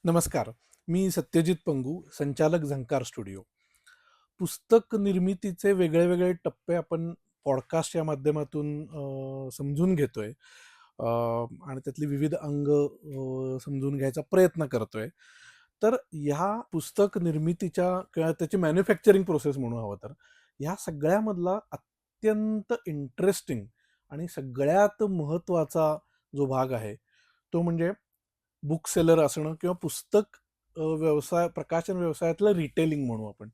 नमस्कार. मी सत्यजित पंगू, संचालक झंकार स्टुडिओ. पुस्तक निर्मितीचे वेगळे-वेगळे टप्पे आपण पॉडकास्ट या माध्यमातून समजून घेतोय. आणि त्यातली विविध अंग समजून घ्यायचा प्रयत्न करतोय. तर ह्या पुस्तक निर्मितीच्या किंवा त्याची मॅन्युफॅक्चरिंग प्रोसेस म्हणू हवं तर, ह्या सगळ्यामधला अत्यंत इंटरेस्टिंग आणि सगळ्यात महत्त्वाचा जो भाग आहे, तो म्हणजे बुक सेलर असणं किंवा पुस्तक व्यवसाय प्रकाशन व्यवसायातलं रिटेलिंग म्हणू आपण.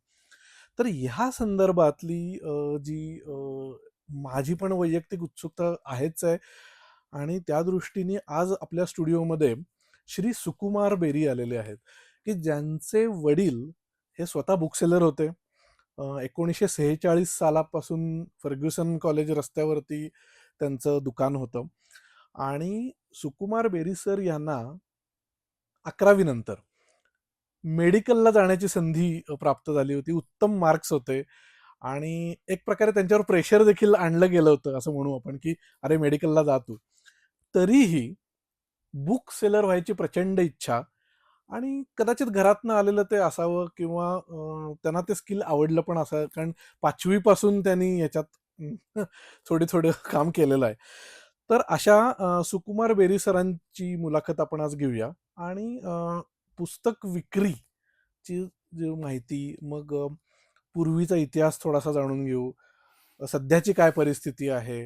तर ह्या संदर्भातली जी माझी पण वैयक्तिक उत्सुकता आहेच आहे आणि त्या दृष्टीने आज आपल्या स्टुडिओमध्ये श्री सुकुमार बेरी आलेले आहेत, की ज्यांचे वडील हे स्वतः बुक सेलर होते. 1946 सालापासून फर्ग्युसन कॉलेज रस्त्यावरती त्यांचं दुकान होतं आणि सुकुमार बेरी सर यांना 11वी नंतर मेडिकलला जाण्याची संधी प्राप्त झाली होती. उत्तम मार्क्स होते आणि एक प्रकारे त्यांच्यावर प्रेशर देखील आणलं गेलं होतं असं म्हणू आपण, की "अरे मेडिकलला जा तू." तरीही बुक सेलर व्हायची प्रचंड इच्छा आणि कदाचित घरातनं आलेलं ते असावं किंवा त्यांना ते स्किल आवडलं पण असावं कारण 5वी पासून त्यांनी याच्यात थोडं-थोडं काम केलेलं आहे. तर अशा सुकुमार बेरी सरांची मुलाखत आपण आज घेऊया आणि पुस्तक विक्रीची जी माहिती मग पूर्वीचा इतिहास थोडासा जाणून घेऊ. सध्याची काय परिस्थिती आहे?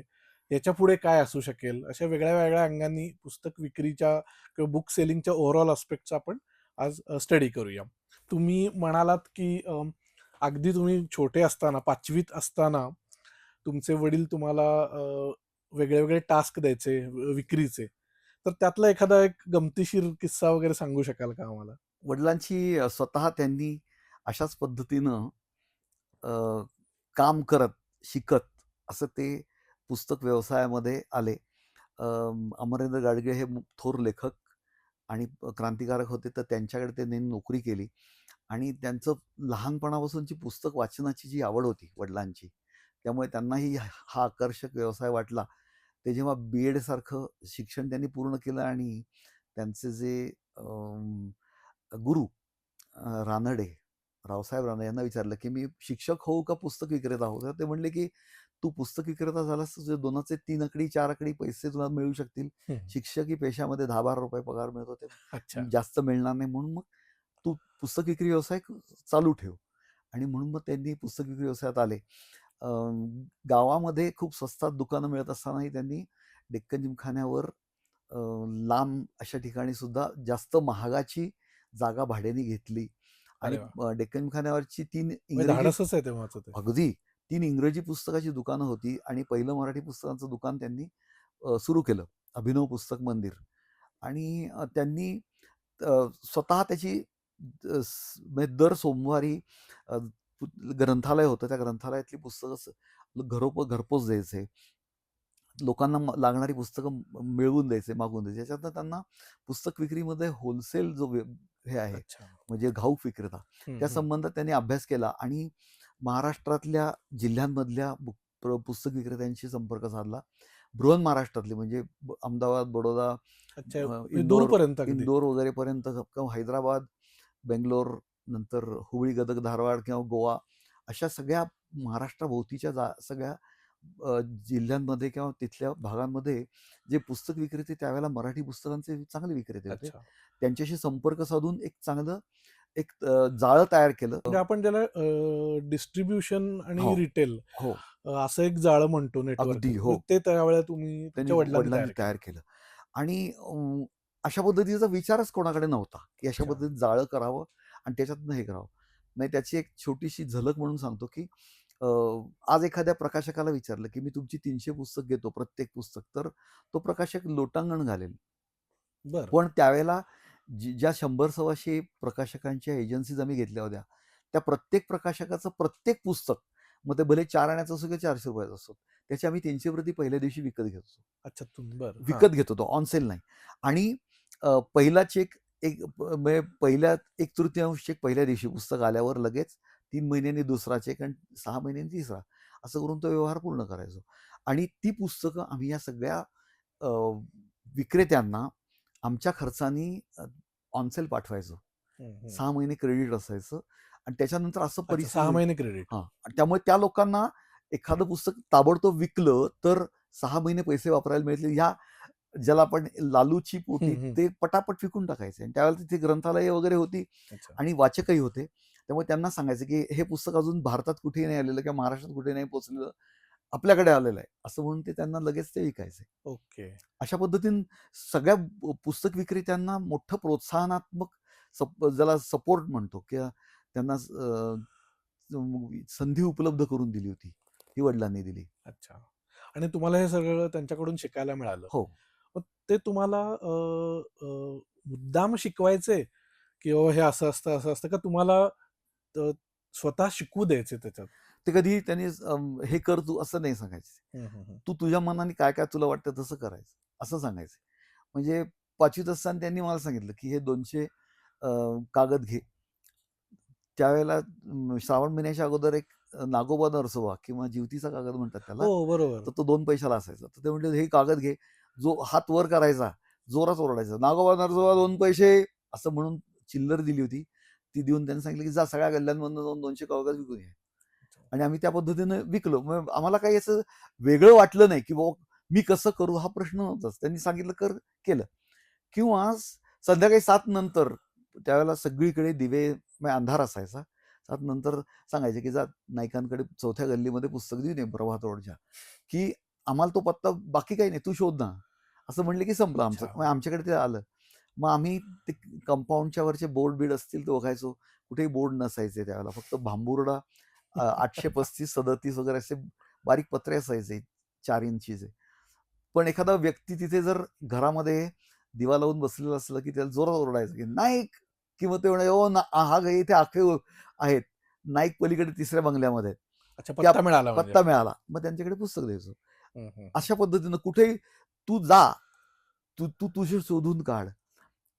याच्यापुढे काय असू शकेल? अशा वेगळ्या-वेगळ्या अंगांनी पुस्तक विक्रीच्या किंवा बुक सेलिंगच्या ओव्हरऑल एस्पेक्टचा आपण आज स्टडी करूया. तुम्ही म्हणालात, की अगदी तुम्ही छोटे असताना 5वीत असताना तुमचे वडील तुम्हाला वेगळे-वेगळे टास्क द्यायचे विक्रीचे. तर त्यातला एखादा एक गमतीशीर किस्सा वगैरे सांगू शकाल का आम्हाला? वडिलांची स्वतः त्यांनी अशाच पद्धतीनं अ, काम करत, शिकत असं ते पुस्तक व्यवसायामध्ये आले. अमरेंद्र गाडगीळ हे थोर लेखक आणि क्रांतिकारक होते, तर त्यांच्याकडे त्यांनी नोकरी केली आणि त्यांचं लहानपणापासूनची पुस्तक वाचनाची जी आवड होती वडिलांची, त्यामुळे त्यांनाही हा आकर्षक व्यवसाय वाटला. ते जेव्हा बी-एडसारखं शिक्षण त्यांनी पूर्ण केलं आणि त्यांचे जे गुरु रानडे, रावसाहेब रानडे यांना विचारलं, की "मी शिक्षक होऊ का पुस्तक विक्रेता होऊ?" तर ते म्हणले, की "तू पुस्तक विक्रेता झालास तर तुझे 2 चे 3 आकडी, 4 आकडी पैसे तुला मिळू शकतील. हं. शिक्षकी पेशामध्ये ₹10-12 पगार मिळतो, ते अच्छा. जास्त मिळणार नाही. म्हणून मग तू पुस्तक विक्री व्यवसाय चालू ठेव." आणि म्हणून मग त्यांनी पुस्तक विक्री व्यवसायात आले. अ, गावामध्ये खूप स्वस्तात दुकानं मिळत असतानाही त्यांनी डेक्कन जिमखान्यावर अ, लांब अशा ठिकाणी सुद्धा जास्त महागाची जागा भाड्याने घेतली आणि अरे वाह! डेक्कन जिमखान्यावरची 3 म्हणजे इंग्रजी धाडसच आहे तेव्हाचं ते. अगदी 3 इंग्रजी पुस्तकाची दुकानं होती आणि पहिलं मराठी पुस्तकांचं दुकान त्यांनी सुरू केलं. अभिनव पुस्तक मंदिर आणि त्यांनी स्वतः त्याची म्हणजे दर सोमवारी अ, ग्रंथालय होतं. त्या ग्रंथालयातली पुस्तकं घरपोच द्यायचे. लोकांना लागणारी पुस्तकं मिळवून द्यायचे, मागवून द्यायचे. त्याच्यातनं त्यांना पुस्तक विक्रीमध्ये होलसेल जो हे आहे, अच्छा. म्हणजे घाऊक विक्रेता, हं, त्या हं. संबंधात त्यांनी अभ्यास केला आणि महाराष्ट्रातल्या जिल्ह्यांमधल्या पुस्तक विक्रेत्यांशी संपर्क साधला. महाराष्ट्रातले म्हणजे अहमदाबाद, बडोदा, अच्छा, म्हणजे इंदोर दूरपर्यंत अगदी. इंदोर वगैरेपर्यंत किंवा हैदराबाद, बेंगलोर, नंतर हुबळी, गदग, धारवाड किंवा गोवा अशा सगळ्या महाराष्ट्राभोवतीच्या सगळ्या अ, जिल्ह्यांमध्ये किंवा तिथल्या भागांमध्ये जे पुस्तक विक्रेते त्यावेळेला मराठी पुस्तकांचे चांगले विक्रेते होते. अच्छा. त्यांच्याशी संपर्क साधून एक चांगलं जाळं तयार केलं. म्हणजे आपण त्याला डिस्ट्रिब्युशन आणि हो, रिटेल हो. असं एक जाळं म्हणतो नेटवर्क. अगदी तर हो. ते त्यावेळेला तुम्ही त्यांनी तुमच्या वडिलांनी वडिलांनी तयार केलं. तयार केलं आणि अशा पद्धतीचा विचारच कोणाकडे नव्हता, की अशा अच्छा. पद्धतीने जाळं करावं आणि त्याच्यातनं हे करावं. नाही त्याची एक छोटीशी झलक म्हणून सांगतो, की अ, आज एखाद्या प्रकाशकाला विचारलं, की "मी तुमची 300 पुस्तक घेतो, प्रत्येक पुस्तक." तर तो प्रकाशक लोटांगण घालेल. बरं. पण त्यावेळेला ज्या 100-125 प्रकाशकांच्या एजन्सीज आम्ही घेतल्या होत्या, त्या प्रत्येक प्रकाशकाचं प्रत्येक पुस्तक, मग ते भले 4 आण्याचं असो किंवा ₹400 असो, त्याची आम्ही 300 प्रती पहिल्या दिवशी विकत घेत होतो. अच्छा बरं. हां. विकत घेत होतो, ऑन सेल नाही. आणि पहिला चेक म्हणजे पहिल्या 1/3 चेक पहिल्या दिवशी पुस्तक आल्यावर लगेच 3 महिन्यांनी दुसरा चेक आणि 6 महिन्यांनी तिसरा. असं करून तो व्यवहार पूर्ण करायचो. आणि ती पुस्तकं आम्ही या सगळ्या अ, विक्रेत्यांना आमच्या खर्चानी ऑनसेल पाठवायचो. हं, हं. 6 महिने क्रेडिट असायचं आणि त्याच्यानंतर असं अच्छा, परिस्थिती 6 महिने क्रेडिट. हां. आणि त्यामुळे त्या लोकांना एखादं पुस्तक ताबडतोब विकलं तर 6 महिने पैसे वापरायला मिळतील ह्या ज्याला आपण लालूची हं, पोटी हं. ते पटापट विकून टाकायचे आणि त्यावेळेला तिथे ग्रंथालय वगैरे होती अच्छा. आणि वाचकही होते. त्यामुळे त्यांना सांगायचं, की हे पुस्तक अजून भारतात कुठेही नाही आलेलं किंवा महाराष्ट्रात कुठेही नाही पोहोचलेलं, आपल्याकडे आलेलं आहे. असं म्हणून ते त्यांना लगेच ते विकायचे. ओके. अशा पद्धतीने सगळ्या पुस्तक विक्रेत्यांना मोठं प्रोत्साहनात्मक ज्याला सपोर्ट म्हणतो किंवा त्यांना संधी उपलब्ध करून दिली होती. ही वडिलांनी दिली. अच्छा. आणि तुम्हाला हे सगळं त्यांच्याकडून शिकायला मिळालं. हो. मग ते तुम्हाला मुद्दाम शिकवायचे, की "बाबा हे असं असतं, असं असतं" का तुम्हाला अ, स्वतः शिकू द्यायचे त्याच्यात? ते कधीही त्यांनी हे कर तू असं नाही सांगायचे. हं, हं, हं. तू तुझ्या मनाने काय-काय तुला वाटतं तसं करायचं, असं सांगायचे. म्हणजे 5वीत असताना त्यांनी मला सांगितलं, की हे 200 कागद घे. त्यावेळेला श्रावण महिन्याच्या अगोदर एक नागोबा नरसोबा किंवा जिवतीचा कागद म्हणतात त्याला, हो, बरोबर. तर तो 2 पैशाला असायचा. तर ते म्हटले, "हे कागद घे." जो हात वर करायचा, जोरात ओरडायचा, "नागोबा नरसोबा 2 पैसे." असं म्हणून चिल्लर दिली होती. ती देऊन त्यांनी सांगितलं, की "जा सगळ्या गल्ल्यांमधनं जाऊन 200 कागद विकून ये." आणि आम्ही त्या पद्धतीनं विकलो. मग आम्हाला काही असं वेगळं वाटलं नाही, की बाबा मी कसं करू हा प्रश्न नव्हताच. त्यांनी सांगितलं कर, केलं. किंवा संध्याकाळी 7 नंतर त्यावेळेला सगळीकडे दिवे म्हणजे अंधार असायचा. 7 नंतर सांगायचे, की जा नाईकांकडे 4थ्या गल्लीमध्ये पुस्तक देऊन ये प्रभात रोडच्या, की आम्हाला तो पत्ता बाकी काही नाही, तू शोध ना. असं म्हणले, की संपलं आमचं. अच्छा. मग आमच्याकडे ते आलं. मग आम्ही ते कंपाऊंडच्या वरचे बोर्ड-बीड असतील ते बघायचो. कुठेही बोर्ड नसायचे त्यावेळेला. फक्त भांबुर्डा 835-37 वगैरे असे बारीक पत्रे असायचे 4 इंचीचे. पण एखादा व्यक्ती तिथे जर घरामध्ये दिवा लावून बसलेलं असलं, की त्याला जोरात ओरडायचं, की "नाईक!" किंवा ते म्हणे, "ओ ना हा गे इथे आखे आहेत. नाईक पलीकडे 3ऱ्या बंगल्यामध्ये आहेत." अच्छा, त्या पत्ता मिळाला म्हणजे. पत्ता मिळाला. मग त्यांच्याकडे पुस्तक द्यायचो. हं, हं, हं. अशा पद्धतीनं कुठेही तू जा. तू तू तुझे शोधून काढ.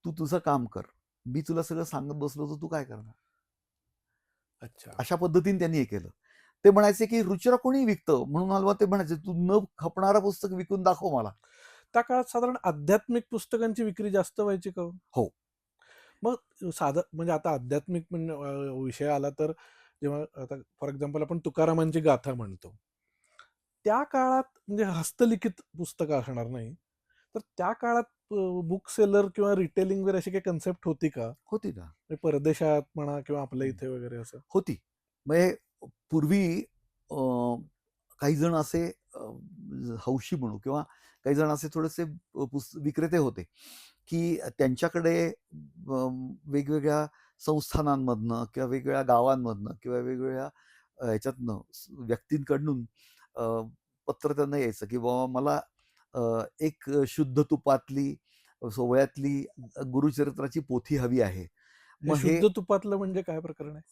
तू तुझं काम कर. मी तुला सगळं सांगत बसलो तर तू काय करणार? अच्छा. अशा पद्धतीने त्यांनी हे केलं. ते म्हणायचे, की रुचिरा कोणी विकतं? म्हणून मला ते म्हणायचे, "तू न खपणारं पुस्तक विकून दाखव मला." त्या काळात साधारण आध्यात्मिक पुस्तकांची विक्री जास्त व्हायची का हो? हो. मग म्हणजे आता आध्यात्मिक विषय आला तर जेव्हा आता फॉर एक्झाम्पल आपण तुकारामांची गाथा म्हणतो. त्या काळात म्हणजे हस्तलिखित पुस्तकं असणार नाही. तर त्या काळात बुक सेलर किंवा रिटेलिंग वगैरे अशी काही कन्सेप्ट होती का? होती ना. म्हणजे परदेशात म्हणा किंवा आपल्या हं. इथे वगैरे असं? होती. म्हणजे पूर्वी अ, काही जण असे हौशी म्हणू किंवा काही जण असे थोडेसे विक्रेते होते, की त्यांच्याकडे वेगवेगळ्या संस्थानांमधनं किंवा वेगवेगळ्या गावांमधनं किंवा वेगवेगळ्या ह्याच्यातनं व्यक्तींकडून अ, पत्र त्यांना यायचं, की बाबा मला एक शुद्ध तुपातली सोवळ्यातली गुरुचरित्राची पोथी हवी आहे. हे मग हे शुद्ध तुपातलं म्हणजे काय प्रकरण आहे?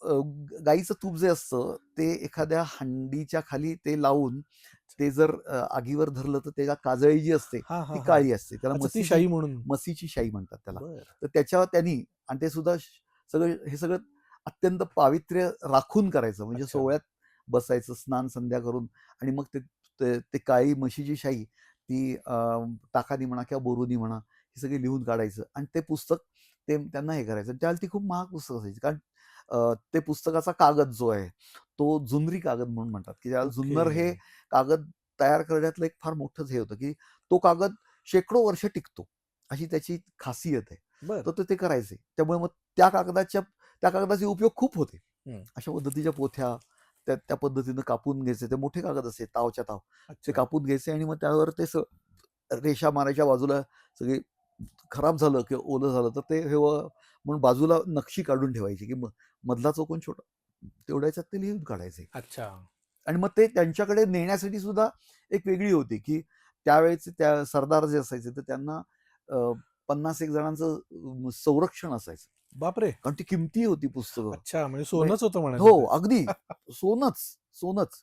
गाईचं तूप जे असतं ते एखाद्या हंडीच्या खाली ते लावून अच्छा. ते जर आगीवर धरलं तर त्याच्या काजळी जी असते हां, ती हां, हां. काळी असते. त्याला अच्छा, ती शाई म्हणून. म्हशीची शाई म्हणतात त्याला. बरं. तर त्याच्यावर त्यांनी आणि ते सुद्धा सगळं हे सगळं अत्यंत पावित्र्य राखून करायचं. म्हणजे अच्छा. सोवळ्यात बसायचं स्नान संध्या करून आणि मग ते ते ते काळी म्हशीची शाई ती टाकानी म्हणा किंवा बोरुनी म्हणा हे सगळे लिहून काढायचं आणि ते पुस्तक ते त्यांना हे करायचं. त्यावेळेला ती खूप महाग पुस्तक असायची. कारण ते पुस्तकाचा कागद जो आहे, तो जुनरी कागद म्हणून म्हणतात, की त्याला ओके. जुन्नर हे कागद तयार करण्यातलं एक फार मोठंच हे होतं, की तो कागद शेकडो वर्ष टिकतो, अशी त्याची खासियत आहे. बरं. तर ते करायचे. त्यामुळे मग त्या कागदाचे उपयोग खूप होते. हं. अशा पद्धतीच्या पोथ्या, त्या त्या पद्धतीनं कापून घ्यायचे. ते मोठे कागद असे तावच्या ताव. ते अच्छा. कापून घ्यायचे आणि मग त्यावर ते रेषा मारायच्या बाजूला सगळी खराब झालं किंवा ओलं झालं तर ते हे म्हणून बाजूला नक्षी काढून ठेवायची, की मधला चौकोन छोटा. तेवढ्या ह्याच्यात ते लिहून काढायचे. अच्छा. आणि मग ते त्यांच्याकडे नेण्यासाठी सुद्धा एक वेगळी होती, की त्यावेळेचे त्या सरदार जे असायचे तर त्यांना 50 एक जणांचं संरक्षण असायचं. बापरे! कारण ती किमती होती पुस्तकं. अच्छा, म्हणजे म्हणजे सोनंच होतं म्हणायचं हो, ते. अगदी सोनंच, सोनंच.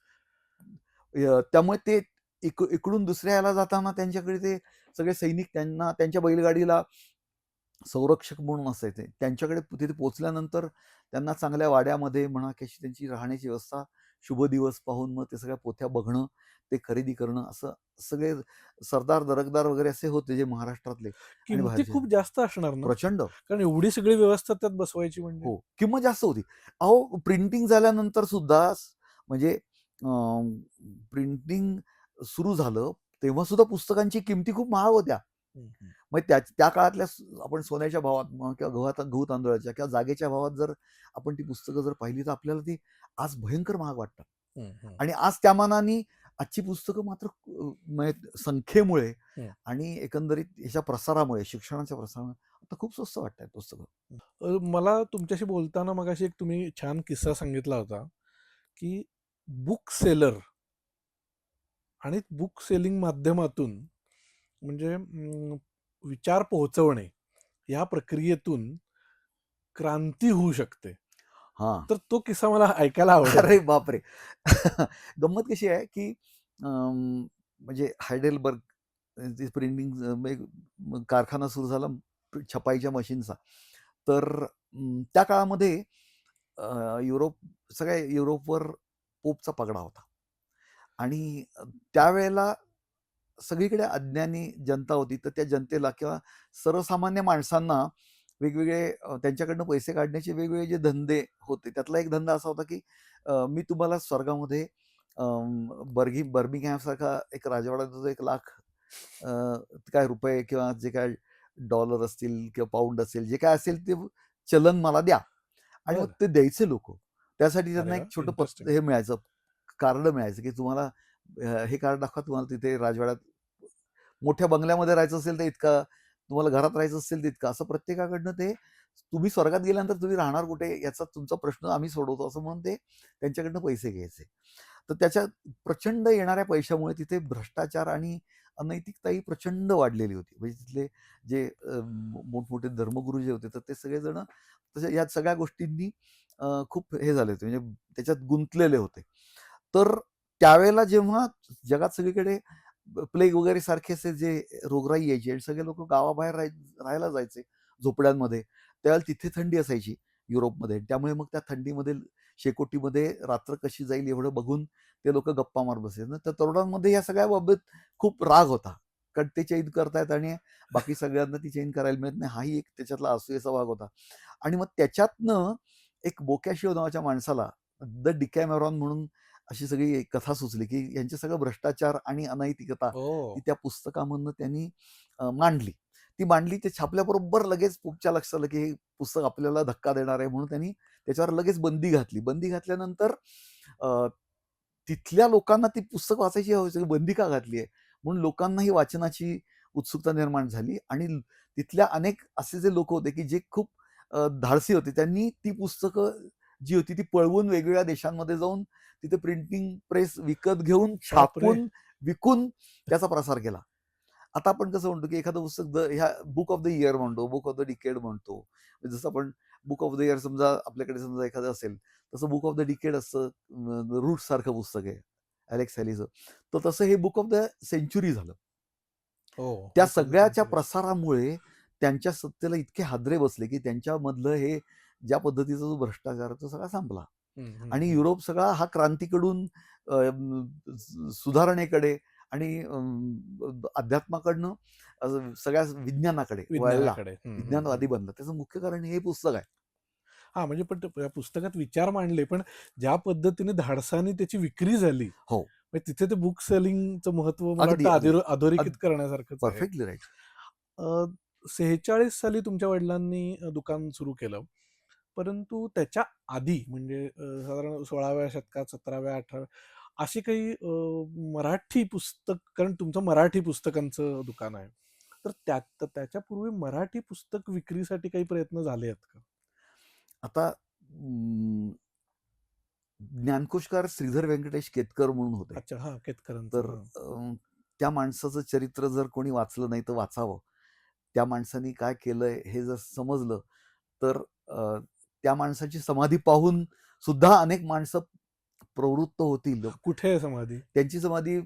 त्यामुळे ते इकडून दुसऱ्या ह्याला जाताना त्यांच्याकडे ते सगळे सैनिक त्यांना त्यांच्या बैलगाडीला संरक्षक म्हणून असायचे. त्यांच्याकडे तिथे पोहोचल्यानंतर त्यांना चांगल्या वाड्यामध्ये म्हणा, की अशी त्यांची राहण्याची व्यवस्था शुभ दिवस पाहून मग ते सगळ्या पोथ्या बघणं, ते खरेदी करणं, असं सगळे सरदार, दरकदार वगैरे असे होते जे महाराष्ट्रातले आणि किमती बाहेरचे. खूप जास्त असणार ना? प्रचंड. कारण एवढी सगळी व्यवस्था त्यात बसवायची म्हणजे. हो, किंमत जास्त होती. अहो, प्रिंटिंग झाल्यानंतर सुद्धा म्हणजे प्रिंटिंग सुरू झालं, तेव्हा सुद्धा पुस्तकांची किमती खूप महाग होत्या. हं, हं. मग त्या काळातल्या आपण सोन्याच्या भावात म्हणा किंवा गहू तांदूळाच्या किंवा जागेच्या भावात जर आपण ती पुस्तकं जर पाहिली, तर आपल्याला ती आज भयंकर महाग वाटतात. हं, हं. आणि आज त्या मानाने आजची पुस्तकं मात्र म्हणजे संख्येमुळे हं. आणि एकंदरीत ह्याच्या प्रसारामुळे, शिक्षणाच्या प्रसारामुळे आता खूप स्वस्त वाटतायत पुस्तकं. मला तुमच्याशी बोलताना मगाशी एक तुम्ही छान किस्सा सांगितला होता, की बुक सेलर आणि बुक सेलिंग माध्यमातून म्हणजे विचार पोहोचवणे या प्रक्रियेतून क्रांती होऊ शकते. हां. तर तो किस्सा मला ऐकायला आवडेल. अरे बापरे! गंमत कशी आहे, की म्हणजे हायडेलबर्ग ते प्रिंटिंग कारखाना सुरू झाला छपाईच्या मशीनचा. तर त्या काळामध्ये सगळ्या युरोपवर पोपचा पगडा होता आणि त्यावेळेला सगळीकडे अज्ञानी जनता होती. तर त्या जनतेला किंवा सर्वसामान्य माणसांना वेगवेगळे त्यांच्याकडनं पैसे काढण्याचे वेगवेगळे जे धंदे होते. त्यातला एक धंदा असा होता, की मी तुम्हाला स्वर्गामध्ये बर्मिंगहॅमसारखा एक राजवाडा देतो, 1,00,000 काय रुपये किंवा जे काय डॉलर असतील किंवा पाऊंड असेल, जे काय असेल ते चलन मला द्या. आणि मग बरं. ते द्यायचे लोकं. त्यासाठी अरे त्यांना एक वाह! छोटं इंटरेस्टिंग. हे मिळायचं, कार्ड मिळायचं, की तुम्हाला हे कार्ड दाखवा, तुम्हाला तिथे राजवाड्यात मोठ्या बंगल्यामध्ये राहायचं असेल तर इतका, तुम्हाला घरात राहायचं असेल तर इतका. असं प्रत्येकाकडनं ते, तुम्ही स्वर्गात गेल्यानंतर तुम्ही राहणार कुठे याचा तुमचा प्रश्न आम्ही सोडवतो, असं म्हणून ते त्यांच्याकडनं पैसे घ्यायचे. तर त्याच्या प्रचंड येणाऱ्या पैशामुळे तिथे भ्रष्टाचार आणि अनैतिकताही प्रचंड वाढलेली होती. म्हणजे तिथले जे मोठमोठे धर्मगुरू जे होते, तर ते सगळेजण तशा या सगळ्या गोष्टींनी खूप हे झाले होते, म्हणजे त्याच्यात गुंतलेले होते. तर त्यावेळेला जेव्हा जगात सगळीकडे प्लेग वगैरे सारखे असे जे रोगराई यायची आणि सगळे लोक गावाबाहेर राहायला जायचे झोपड्यांमध्ये, त्यावेळेला तिथे थंडी असायची युरोपमध्ये. त्यामुळे मग त्या थंडीमध्ये शेकोटीमध्ये रात्र कशी जाईल एवढं बघून ते लोक गप्पा मारत बसायचे ना. त्या तरुणांमध्ये या सगळ्या बाबत खूप राग होता, कारण ते चैन करतायत आणि बाकी सगळ्यांना ती चैन करायला मिळत नाही, हाही एक त्याच्यातला असूयाचा भाग होता. आणि मग त्याच्यातनं एक बोकॅशिओ नावाच्या माणसाला द डिकॅमेरॉन म्हणून अशी सगळी कथा सुचली, की यांचे सगळं भ्रष्टाचार आणि अनैतिकता ती ओह! त्या पुस्तकामधनं त्यांनी मांडली. ती मांडली, ते छापल्याबरोबर लगेच पोपच्या लक्षात आलं, की हे पुस्तक आपल्याला धक्का देणार आहे, म्हणून त्यांनी त्याच्यावर लगेच बंदी घातली. बंदी घातल्यानंतर अ, तिथल्या लोकांना ती पुस्तक वाचायची हवस होती, बंदी का घातली आहे? म्हणून लोकांनाही वाचनाची उत्सुकता निर्माण झाली आणि तिथल्या अनेक असे जे लोक होते, की जे खूप धाडसी होते, त्यांनी ती पुस्तकं जी होती ती पळवून वेगवेगळ्या देशांमध्ये जाऊन तिथे प्रिंटिंग प्रेस विकत घेऊन, बापरे! छापून, विकून त्याचा प्रसार केला. आता आपण कसं म्हणतो, की एखादं पुस्तक ह्या बुक ऑफ द इयर म्हणतो, बुक ऑफ द डिकेड म्हणतो. जसं आपण बुक ऑफ द इयर समजा आपल्याकडे समजा एखादं असेल, तसं बुक ऑफ द डिकेड असतं. रूट सारखं पुस्तक आहे अलेक्स हॅलीचं. तर तसं हे बुक ऑफ द सेंच्युरी झालं. हो, त्या बुक ऑफ द सगळ्याच्या सेंचुरी. प्रसारामुळे त्यांच्या सत्तेला इतके हादरे बसले, की त्यांच्यामधलं हे ज्या पद्धतीचा जो भ्रष्टाचार आहे, तो सगळा संपला. हं, हं, आणि हं. युरोप सगळा हा क्रांतीकडून सुधारणेकडे आणि अध्यात्माकडनं सगळ्या विज्ञानाकडे वळला. विज्ञानाकडे. हं, हं, हं. विज्ञानवादी बनला. त्याचं मुख्य कारण हे पुस्तक आहे. हां, म्हणजे पण या पुस्तकात विचार मांडले, पण ज्या पद्धतीने धाडसाने त्याची विक्री झाली, हो. म्हणजे तिथे ते बुक सेलिंगचं महत्त्व मला अगदी, वाटतं अगदी. अधोरेखित करण्यासारखंच आहे. Perfectly right. अ, 46 साली तुमच्या वडिलांनी दुकान सुरू केलं. परंतु त्याच्या आधी म्हणजे साधारण 16व्या शतकात 17व्या 18व्या अशी काही मराठी पुस्तक, कारण तुमचं मराठी पुस्तकांचं दुकान आहे. तर त्याच्यापूर्वी मराठी पुस्तक विक्रीसाठी काही प्रयत्न झाले आहेत का? आता ज्ञानकोशकार श्रीधर व्यंकटेश केतकर म्हणून होते. अच्छा, हां, केतकरांचं. तर हां. त्या माणसाचं चरित्र जर कोणी वाचलं नाही तर वाचावं. त्या माणसाने काय केलंय हे जर समजलं, तर त्या माणसाची समाधी पाहून सुद्धा अनेक माणसं प्रवृत्त होतील. कुठे आहे समाधी? त्यांची समाधी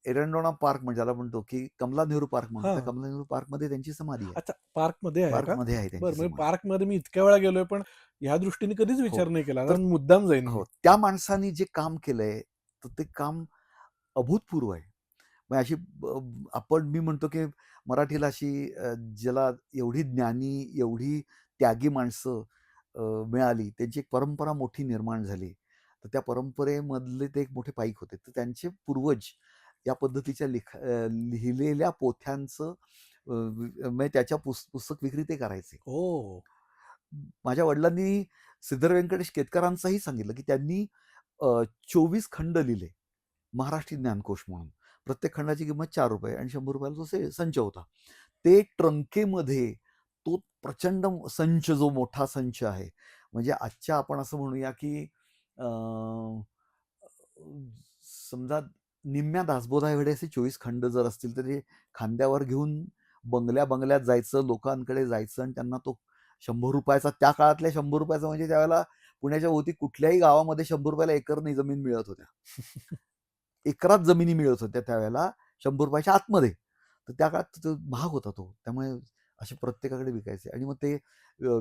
एरंडोना पार्क म्हणजे ज्याला म्हणतो, की कमला नेहरू पार्क म्हणतो. त्या हां. कमला नेहरू पार्कमध्ये त्यांची समाधी आहे. अच्छा, पार्कमध्ये आहे का? पार्कमध्ये आहे त्यांची बरं, म्हणजे समाधी. पार्कमध्ये मी इतक्या वेळा गेलोय, पण ह्या दृष्टीने कधीच हो. विचार नाही केला. तर आता मुद्दाम जाईन मी. हो, त्या माणसाने जे काम केलंय, तर ते काम अभूतपूर्व आहे. मग अशी मी म्हणतो, की मराठीला अशी ज्याला एवढी ज्ञानी, एवढी त्यागी माणसं अ, मिळाली, त्यांची एक परंपरा मोठी निर्माण झाली. तर त्या परंपरेमधले ते एक मोठे पाईक होते. तर त्यांचे पूर्वज या पद्धतीच्या लिहिलेल्या पोथ्यांचं म्हणजे त्याच्या पुस्तक विक्री ते करायचे. ओह! माझ्या वडिलांनी सिद्धर व्यंकटेश केतकरांचंही सांगितलं, की त्यांनी 24 खंड लिहिले. महाराष्ट्रीय ज्ञानकोश म्हणून. प्रत्येक खंडाची किंमत ₹4 आणि ₹100 तो संच होता. ते ट्रंकेमध्ये तो प्रचंड संच जो मोठा संच आहे. म्हणजे आजच्या आपण असं म्हणूया, की अ, समजा निम्म्या दासबोधा एवढे असे 24 खंड जर असतील, तर ते खांद्यावर घेऊन बंगल्या-बंगल्यात जायचं, लोकांकडे जायचं आणि त्यांना तो ₹100 चा त्या काळातल्या ₹100 चा म्हणजे त्यावेळेला पुण्याच्या भोवती कुठल्याही गावामध्ये ₹100 एकरनी जमीन मिळत होत्या. एकरात जमिनी मिळत होत्या त्यावेळेला ₹100 च्या आतमध्ये. तर त्या काळात तो महाग होता तो. त्यामुळे असे प्रत्येकाकडे विकायचे आणि मग ते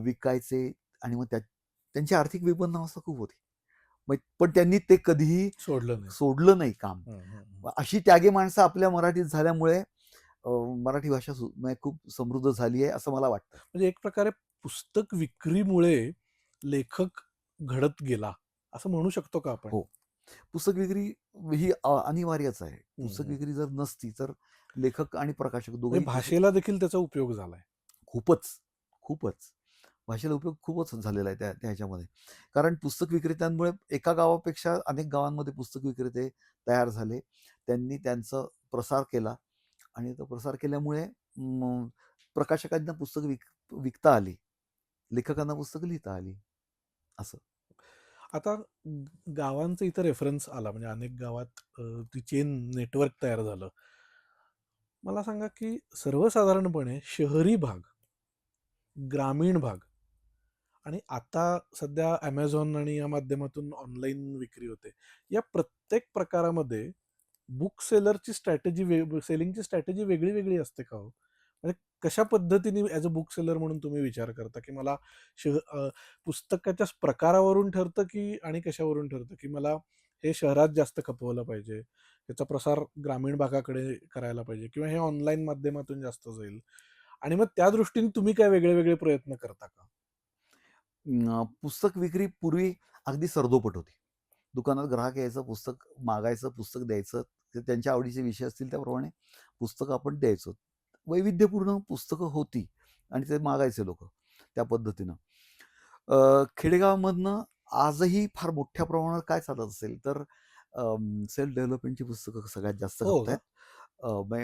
विकायचे आणि मग त्यांची आर्थिक विपन्नावस्था खूप होती. मग पण त्यांनी ते कधीही सोडलं नाही. सोडलं नाही काम. हं, हं, हं. अशी त्यागी माणसं आपल्या मराठीत झाल्यामुळे मराठी भाषा म्हणजे खूप समृद्ध झाली आहे असं मला वाटतं. म्हणजे एक प्रकारे पुस्तक विक्रीमुळे लेखक घडत गेला, असं म्हणू शकतो का आपण? हो. पुस्तक विक्री ही अनिवार्यच आहे. हं, पुस्तक हं. विक्री जर नसती तर लेखक आणि प्रकाशक म्हणजे दोघंही कसे भाषेला देखील त्याचा उपयोग झालाय. खूपच, खूपच. भाषेला उपयोग खूपच झालेला आहे त्या ह्याच्यामध्ये. कारण पुस्तक विक्रेत्यांमुळे एका गावापेक्षा अनेक गावांमध्ये पुस्तक विक्रेते तयार झाले. त्यांनी त्यांचा प्रसार केला आणि तो प्रसार केल्यामुळे प्रकाशकांना पुस्तकं विकता आली. लेखकांना पुस्तकं लिहिता आली. असं. आता गावांचा इथं रेफरन्स आला, म्हणजे अनेक गावात ती चेन नेटवर्क तयार झालं. मला सांगा, की सर्वसाधारणपणे शहरी भाग, ग्रामीण भाग आणि आता सध्या Amazon आणि या माध्यमातून ऑनलाईन विक्री होते. या प्रत्येक प्रकारामध्ये बुक सेलरची स्ट्रॅटेजी, सेलिंगची स्ट्रॅटेजी वेगळी-वेगळी असते का हो? म्हणजे कशा पद्धतीने ॲज अ बुक सेलर म्हणून तुम्ही विचार करता, की मला पुस्तकाच्या प्रकारावरून ठरतं, की आणि कशावरून ठरतं, की मला हे शहरात जास्त खपवलं पाहिजे, त्याचा प्रसार ग्रामीण भागाकडे करायला पाहिजे किंवा हे ऑनलाईन माध्यमातून जास्त जाईल आणि मग त्या दृष्टीने तुम्ही काय वेगळे-वेगळे प्रयत्न करता का? पुस्तक विक्री पूर्वी अगदी सरदोपट होती. दुकानात ग्राहक यायचं, पुस्तक मागायचं, पुस्तक द्यायचं. ते त्यांच्या आवडीचे विषय असतील त्याप्रमाणे पुस्तकं आपण द्यायचो. वैविध्यपूर्ण पुस्तकं होती आणि ते मागायचे लोकं त्या पद्धतीनं. खेडेगावामधनं आजही फार मोठ्या प्रमाणावर काय चालत असेल तर सेल्फ डेव्हलपमेंटची पुस्तकं सगळ्यात जास्त हो खपतायत. का?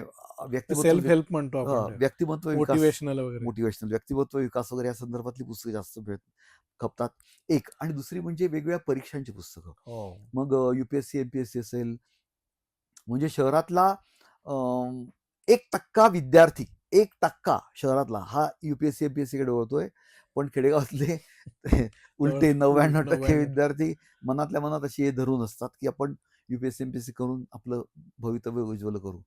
म्हणजे सेल्फ हेल्प म्हणतो आपण त्याला. व्यक्तिमत्व विकास, मोटिव्हेशनल वगैरे. मोटिव्हेशनल व्यक्तिमत्व विकास वगैरे या संदर्भातली पुस्तकं जास्त खपतात. एक आणि दुसरी म्हणजे वेगवेगळ्या परीक्षांची पुस्तकं. हो. मग UPSC, MPSC असेल म्हणजे शहरातला अ, 1% विद्यार्थी 1% शहरातला हा UPSC, MPSCकडे वळतोय. पण खेडेगावातले जवळ उलटे 99% 99. विद्यार्थी मनातल्या मनात अशी हे धरून असतात, की आपण UPSC, MPSC करून आपलं भवितव्य उज्ज्वल करू.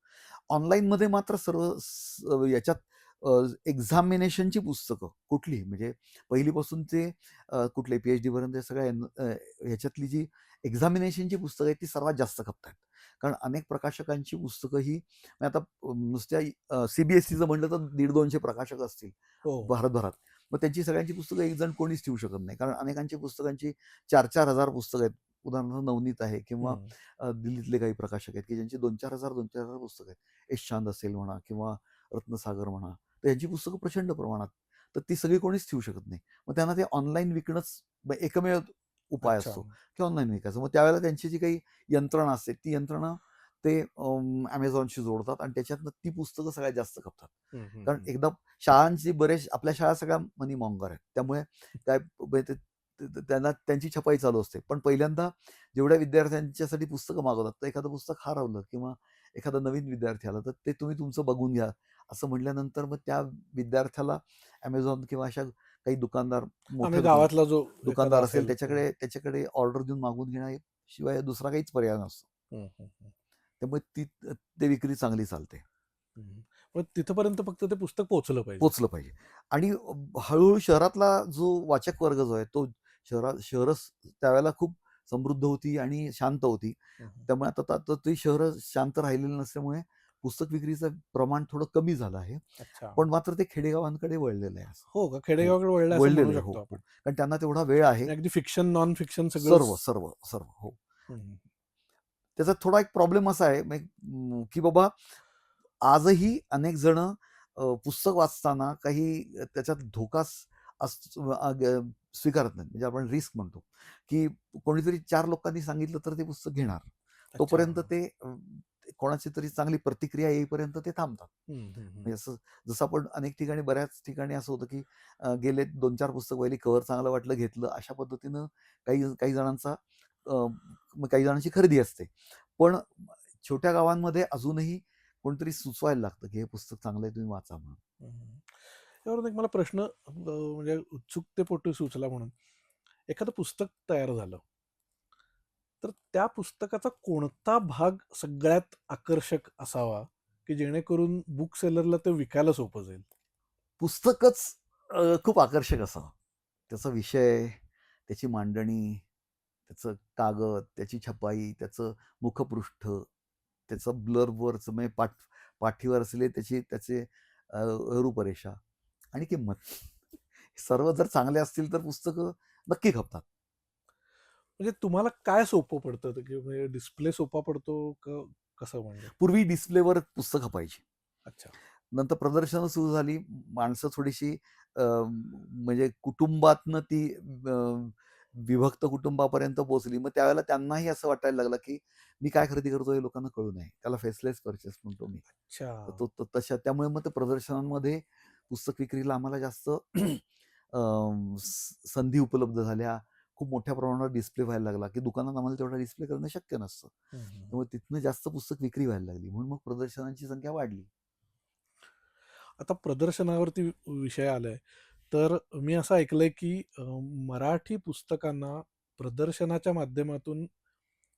ऑनलाईनमध्ये मात्र सर्व याच्यात एक्झामिनेशनची पुस्तकं कुठलीही म्हणजे पहिलीपासून ते कुठले PhDपर्यंत सगळ्या ह्याच्यातली जी एक्झामिनेशनची पुस्तकं आहेत ती सर्वात जास्त खपतायत. कारण अनेक प्रकाशकांची पुस्तकं ही म्हणजे आता नुसत्या CBSEचं म्हटलं तर 150-200 प्रकाशक असतील हो. भारतभरात. मग त्यांची सगळ्यांची पुस्तकं एक जण कोणीच ठेवू शकत नाही. कारण अनेकांची पुस्तकांची 4-4 हजार पुस्तकं आहेत. उदाहरणार्थ नवनीत आहे किंवा हं. दिल्लीतले काही प्रकाशक आहेत, की ज्यांची 2-4 हजार, 2-4 हजार पुस्तकं आहेत. एस चांद असेल म्हणा किंवा रत्नसागर म्हणा. तर यांची पुस्तकं प्रचंड प्रमाणात. तर ती सगळी कोणीच ठेवू शकत नाही. मग त्यांना ते ऑनलाईन विकणंच एकमेव उपाय अच्छा. असतो, की ऑनलाईन विकायचं. मग त्यावेळेला त्यांची जी काही यंत्रणा असते, ती यंत्रणा ते Amazonशी जोडतात आणि त्याच्यातनं ती पुस्तकं सगळ्यात जास्त खपतात. हं, हं, कारण हं. एकदा शाळांची बरेच आपल्या शाळा सगळ्या मनी मॉन्गर आहेत. त्यामुळे काय म्हणजे त्यांना त्यांची छपाई चालू असते. पण पहिल्यांदा जेवढ्या विद्यार्थ्यांच्यासाठी पुस्तकं मागवतात, तर एखादं पुस्तक हरवलं किंवा एखादा नवीन विद्यार्थी आला, तर ते तुम्ही तुमचं बघून घ्या, असं म्हटल्यानंतर मग त्या विद्यार्थ्याला Amazon किंवा अशा काही दुकानदार, आम्ही मोठे गावातला जो एखादा दुकानदार असेल असेल तो. त्याच्याकडे त्याच्याकडे ऑर्डर देऊन मागवून घेण्याशिवाय दुसरा काहीच पर्याय नसतो. हं, हं, हं. त्यामुळे ते विक्री चांगली चालते. हं. पण तिथपर्यंत फक्त ते पुस्तक पोहोचलं पाहिजे. पोचलं पाहिजे. आणि हळू-हळू शहरातला जो वाचक वर्ग जो आहे, तो शहरच त्यावेळेला खूप समृद्ध होती आणि शांत होती. हं, हं. त्यामुळे आता आता ती शहरं शांत राहिलेली नसल्यामुळे पुस्तक विक्रीचं प्रमाण थोडं कमी झालं आहे. अच्छा. पण मात्र ते खेडेगावांकडे वळलेलं आहे असं. हो का? हो, खेडेगावाकडे वळलंय असं म्हणू वळलेलं आहे. हो, शकतो हो. आपण. कारण त्यांना तेवढा वेळ आहे. म्हणजे अगदी फिक्शन, नॉन फिक्शन सगळंच. सर्व, सर्व, सर्व. हो. हं, हं. त्याचा थोडा एक प्रॉब्लेम असा आहे की बाबा आजही अनेक जण पुस्तक वाचताना काही त्याच्यात धोकाच स्वीकारत नाहीत. म्हणजे आपण रिस्क म्हणतो, की कोणीतरी 4 लोकांनी सांगितलं तर ते पुस्तक घेणार. अच्छा. तोपर्यंत ते कोणाची तरी चांगली प्रतिक्रिया येईपर्यंत ते थांबतात. हं, हं, हं. म्हणजे असं जसं आपण अनेक ठिकाणी बऱ्याच ठिकाणी असं होतं, की गेले 2-4 पुस्तक पहिली कव्हर चांगलं वाटलं घेतलं. अशा पद्धतीनं काही काही जणांचा मग काही जणांची खरेदी असते. पण छोट्या गावांमध्ये अजूनही कोणतरी सुचवायला लागतं, की हे पुस्तक चांगलं आहे तुम्ही वाचा म्हणून. हं, हं. यावरून एक मला प्रश्न म्हणजे उत्सुकतेपोटी सुचला म्हणून. एखादं पुस्तक तयार झालं, तर त्या पुस्तकाचा कोणता भाग सगळ्यात आकर्षक असावा, की जेणेकरून बुक सेलरला ते विकायला सोपं जाईल? पुस्तकच खूप आकर्षक असावं. त्याचा विषय, त्याची मांडणी, त्याचं कागद, त्याची छपाई, त्याचं मुखपृष्ठ, त्याचं ब्लरवरचं म्हणजे पाठीवर असलेले त्याचे रूपरेषा आणि किंमत. सर्व जर चांगले असतील तर पुस्तकं नक्की खपतात. म्हणजे तुम्हाला काय सोपं पडतं? की म्हणजे डिस्प्ले सोपा पडतो का कसं म्हणजे? पूर्वी डिस्प्लेवर पुस्तकं खपायची. अच्छा. नंतर प्रदर्शनं सुरू झाली. माणसं थोडीशी म्हणजे कुटुंबातनं ती विभक्त कुटुंबापर्यंत पोहोचली. मग त्यावेळेला त्यांनाही असं वाटायला लागलं, की मी काय खरेदी करतोय हे लोकांना कळू नये. त्याला फेसलेस पर्चेस म्हणतो मी. अच्छा. तर तो तो तशा त्यामुळे मग ते प्रदर्शनांमध्ये पुस्तक विक्रीला आम्हाला जास्त संधी उपलब्ध झाल्या. खूप मोठ्या प्रमाणावर डिस्प्ले व्हायला लागला, की दुकानात आम्हाला तेवढा डिस्प्ले करणं शक्य नसतं. हं, हं. त्यामुळे तिथनं जास्त पुस्तक विक्री व्हायला लागली. म्हणून मग प्रदर्शनांची संख्या वाढली. आता प्रदर्शनावरती विषय आलाय, तर मी असं ऐकलंय, की मराठी पुस्तकांना प्रदर्शनाच्या माध्यमातून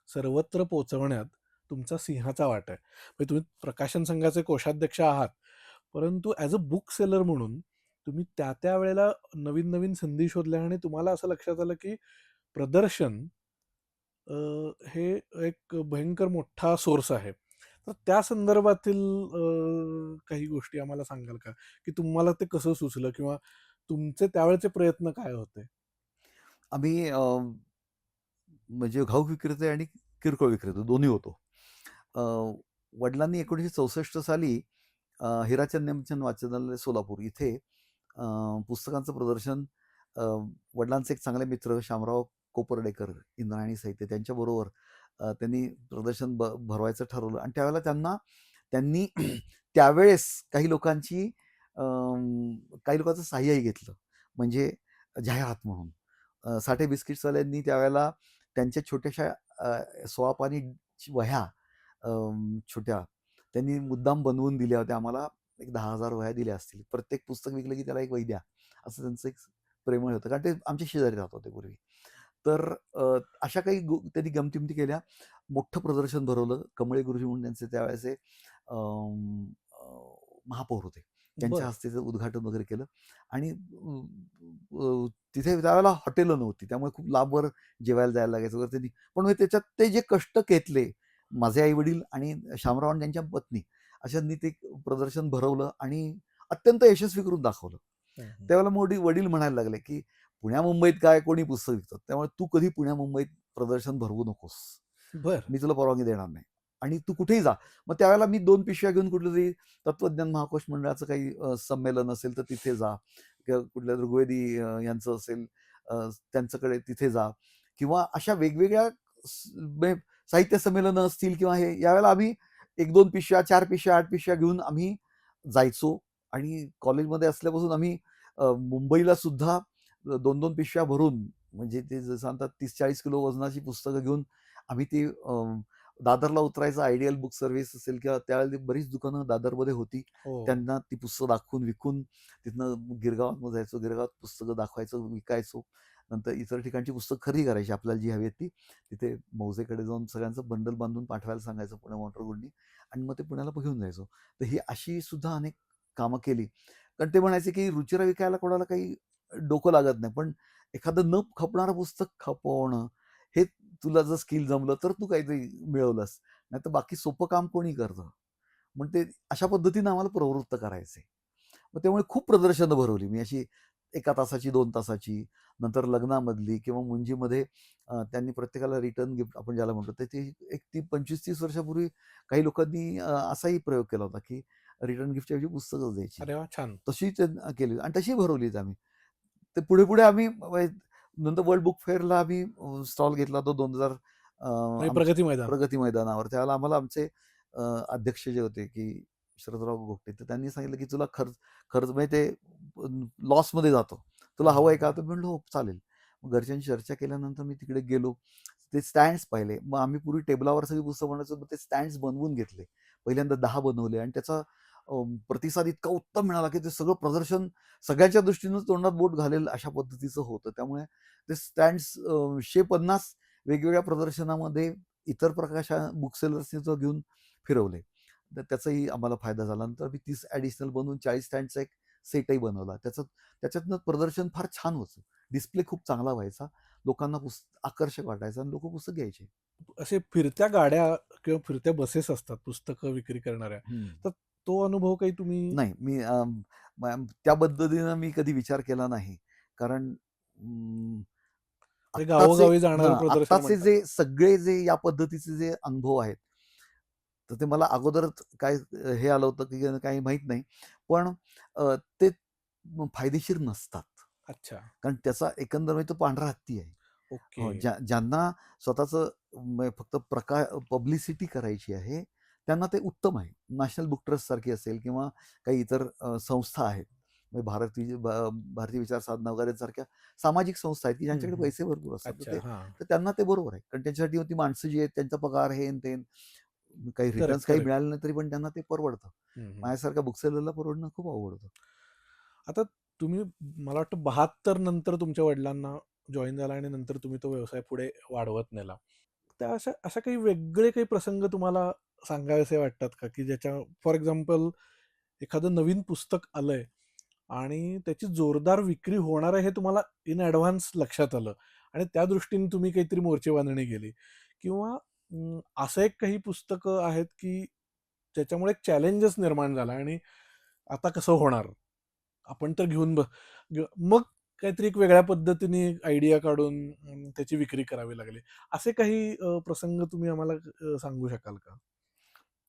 सर्वत्र पोहोचवण्यात तुमचा सिंहाचा वाटा आहे. म्हणजे तुम्ही प्रकाशन संघाचे कोषाध्यक्ष आहात, परंतु ॲज अ बुक सेलर म्हणून तुम्ही त्या वेळेला नवीन-नवीन संधी शोधल्या आणि तुम्हाला असं लक्षात आलं, की प्रदर्शन हे एक भयंकर मोठा सोर्स आहे. तर त्या संदर्भातील काही गोष्टी आम्हाला सांगाल का? की तुम्हाला ते कसं सुचलं किंवा तुमचे त्यावेळचे प्रयत्न काय होते? आम्ही म्हणजे घाऊक विक्रेते आणि किरकोळ विक्रेते दोन्ही होतो. अ, वडिलांनी 1964 साली हिराचंद नेमचंद वाचनालय सोलापूर इथे अ, पुस्तकांचं प्रदर्शन अ, वडिलांचे एक चांगले मित्र शामराव कोपर्डेकर, इंद्रायणी साहित्य त्यांच्याबरोबर त्यांनी प्रदर्शन भरवायचं ठरवलं आणि त्यावेळेला त्यांनी त्यावेळेस काही लोकांचं साहाय्यही घेतलं. म्हणजे जाहिरात म्हणून. साठे बिस्किट्सवाल्यांनी त्यावेळेला त्यांच्या छोट्याशा 16 पानी वह्या छोट्या त्यांनी मुद्दाम बनवून दिल्या होत्या आम्हाला. एक 10,000 वह्या दिल्या असतील. प्रत्येक पुस्तक विकलं की त्याला एक वही द्या. असं त्यांचं एक प्रेमळ होतं. कारण ते आमच्या शेजारी राहत होते पूर्वी. तर अशा काही त्यांनी गमती-जमती केल्या. मोठं प्रदर्शन भरवलं. कमळे गुरुजी म्हणून त्यांचे त्यावेळेचे अं, महापौर होते. त्यांच्या बरं. हस्ते त्याचं उद्घाटन वगैरे केलं आणि तिथे त्यावेळेला हॉटेलं नव्हती. त्यामुळे खूप लांबवर जेवायला जायला लागायचं वगैरे त्यांनी. पण मग त्याच्यात ते जे कष्ट घेतले, माझे आई-वडील आणि शामराव आणि त्यांच्या पत्नी अशांनी ते प्रदर्शन भरवलं आणि अत्यंत यशस्वी करून दाखवलं. हं, हं. त्यावेळेला वडील म्हणायला लागले, की "पुण्या-मुंबईत काय कोणी पुस्तक विकतं. त्यामुळे तू कधी पुण्या-मुंबईत प्रदर्शन भरवू नकोस. बरं. मी तुला परवानगी देणार नाही आणि तू कुठेही जा." मग त्यावेळेला मी 2 पिशव्या घेऊन कुठल्यातरी तत्वज्ञान महाकोश मंडळाचं काही संमेलन असेल तर तिथे जा किंवा कुठल्या ऋग्वेदी यांचं असेल त्यांच्याकडे तिथे जा किंवा अशा वेगवेगळ्या म्हणजे साहित्य संमेलनं असतील किंवा हे यावेळेला आम्ही 1-2 पिशव्या, 4 पिशव्या, 8 पिशव्या घेऊन आम्ही जायचो आणि कॉलेजमध्ये असल्यापासून आम्ही मुंबईला सुद्धा 2-2 पिशव्या भरून म्हणजे ते जसं सांगतात 30-40 किलो वजनाची पुस्तकं घेऊन आम्ही ती दादरला उतरायचं आयडियल बुक सर्व्हिस असेल किंवा त्यावेळेला बरीच दुकानं दादरमध्ये होती. हो. त्यांना ती पुस्तकं दाखवून विकून तिथनं गिरगावात जायचो. गिरगावात पुस्तकं दाखवायचो, विकायचो नंतर इतर ठिकाणची पुस्तक खरेदी करायची आपल्याला जी हवी आहेत ती. तिथे मौजेकडे जाऊन सगळ्यांचं बंडल बांधून पाठवायला सांगायचं पुणे मोटर गुडनी आणि मग ते पुण्याला घेऊन जायचो. तर ही अशी सुद्धा अनेक कामं केली. कारण ते म्हणायचे की रुचिरा विकायला कोणाला काही डोकं लागत नाही. पण एखादं न खपणारं पुस्तक खपवणं, हे तुला जर स्किल जमलं तर तू काहीतरी मिळवलंस. नाहीतर बाकी सोपं काम कोणी करतं. मग ते अशा पद्धतीनं आम्हाला प्रवृत्त करायचे. मग त्यामुळे खूप प्रदर्शनं भरवली मी अशी 1 तासाची, 2 तासाची. नंतर लग्नामधली किंवा मुंजीमध्ये त्यांनी प्रत्येकाला रिटर्न गिफ्ट आपण ज्याला म्हणतो, तर ती एक ती 25-30 वर्षापूर्वी काही लोकांनी असाही प्रयोग केला होता, की रिटर्न गिफ्टच्या ऐवजी पुस्तकच द्यायची. अरे वाह! छान. तशी केली आणि तशी भरवलीच आम्ही. ते पुढे-पुढे आम्ही नंतर वर्ल्ड बुक फेअरला आम्ही स्टॉल घेतला तो 2000 म्हणजे आमच्या प्रगती मैदान. प्रगती मैदानावर. त्यावेळेला आम्हाला आमचे अध्यक्ष जे होते, की शरदराव गोगटे, तर त्यांनी सांगितलं, की तुला खर्च खर्च म्हणजे ते लॉसमध्ये जातो. तुला हां, हवंय हां, का? हां. तर म्हणलं, "हो, चालेल." मग घरच्यांशी चर्चा केल्यानंतर मी तिकडे गेलो. ते स्टँड्स पाहिले. मग आम्ही पूर्वी टेबलावर सगळी पुस्तकं बनवायचो. मग ते स्टँड्स बनवून घेतले. पहिल्यांदा 10 बनवले आणि त्याचा प्रतिसाद इतका उत्तम मिळाला, की ते सगळं प्रदर्शन सगळ्यांच्या दृष्टीनं तोंडात बोट घालेल अशा पद्धतीचं होतं. त्यामुळे ते स्टँड्स 150 वेगवेगळ्या प्रदर्शनामध्ये इतर प्रकारच्या बुक सेलर्सनी तो घेऊन फिरवले. तर त्याचाही आम्हाला फायदा झाला. नंतर मी 30 ॲडिशनल बनवून 40 स्टँडचा एक सेटही बनवला. त्याच्यातनं प्रदर्शन फार छान व्हायचं. डिस्प्ले खूप चांगला व्हायचा. लोकांना आकर्षक वाटायचं आणि लोकं पुस्तक घ्यायचे. असे फिरत्या गाड्या किंवा फिरत्या बसेस असतात पुस्तकं विक्री करणाऱ्या. हं. तर तो अनुभव काही तुम्ही नाही, मी त्या पद्धतीनं मी कधी विचार केला नाही. कारण म्हणजे आत्ताचे गावोगावी जाणारं प्रदर्शन आत्ताचे म्हणता जे येईल. सगळे जे या पद्धतीचे जे अनुभव आहेत, तर ते मला अगोदरच काय हे आलं होतं, की काही माहीत नाही. पण ते फायदेशीर नसतात. अच्छा. कारण त्याचा एकंदर म्हणजे तो पांढरा हत्ती आहे. ओके. हो, ज्यांना स्वतःचं फक्त पब्लिसिटी करायची आहे, त्यांना ते उत्तम आहे. नॅशनल बुक ट्रस्ट सारखी असेल किंवा काही इतर संस्था आहेत. म्हणजे भारतीय विचार साधना वगैरे सारख्या सामाजिक संस्था आहेत, की हं, ज्यांच्याकडे हं. पैसे भरपूर असतात. अच्छा. हां. तर त्यांना ते बरोबर आहे. कारण त्यांच्यासाठी ती माणसं जी आहेत, त्यांचा पगार हे आणि ते काही करेक्ट, रिटर्न्स काही करेक्ट. मिळाले नाही तरी पण त्यांना ते परवडतं. हं, हं. माझ्यासारख्या बुकसेलरला परवडणं खूप अवघड होतं. आता तुम्ही मला वाटतं 72 नंतर तुमच्या वडिलांना जॉइन झाला आणि नंतर तुम्ही तो व्यवसाय पुढे वाढवत नेला. त्या अशा अशा काही वेगळे काही प्रसंग तुम्हाला सांगावेसे वाटतात का, की ज्याच्या फॉर एक्झाम्पल एखादं नवीन पुस्तक आलंय आणि त्याची जोरदार विक्री होणार आहे हे तुम्हाला इन ॲडव्हान्स लक्षात आलं आणि त्या दृष्टीने तुम्ही काहीतरी मोर्चेबांधणी केली किंवा असं एक काही पुस्तकं आहेत, की ज्याच्यामुळे एक चॅलेंजच निर्माण झाला आणि आता कसं होणार? आपण तर मग काहीतरी एक वेगळ्या पद्धतीने आयडिया काढून त्याची विक्री करावी लागली. असे काही प्रसंग तुम्ही आम्हाला सांगू शकाल का?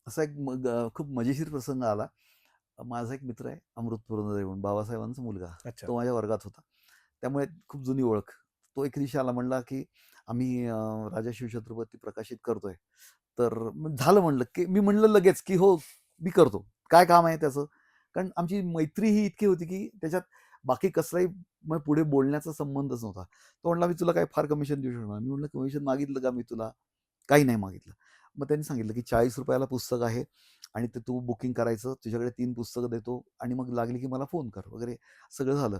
असा एक खूप मजेशीर प्रसंग आला. माझा एक मित्र आहे अमृत पुरंदरे म्हणून बाबासाहेबांचा मुलगा. अच्छा. तो माझ्या वर्गात होता. त्यामुळे खूप जुनी ओळख. तो एक दिवशी आला म्हणला, की आम्ही राजा शिवछत्रपती प्रकाशित करतोय. तर मग झालं म्हणलं, की मी म्हणलं लगेच, की "हो, मी करतो. काय काम आहे त्याचं?" कारण आमची मैत्री ही इतकी होती, की त्याच्यात बाकी कसलाही मग पुढे बोलण्याचा संबंधच नव्हता. तो म्हणला, "मी तुला काही फार कमिशन देऊ शकणार." मी म्हटलं, "कमिशन मागितलं का मी तुला?" काही नाही मागितलं. मग त्यांनी सांगितलं, की ₹40 ला पुस्तक आहे आणि ते तू बुकिंग करायचं. तुझ्याकडे 3 पुस्तकं देतो आणि मग लागली की मला फोन कर वगैरे सगळं झालं.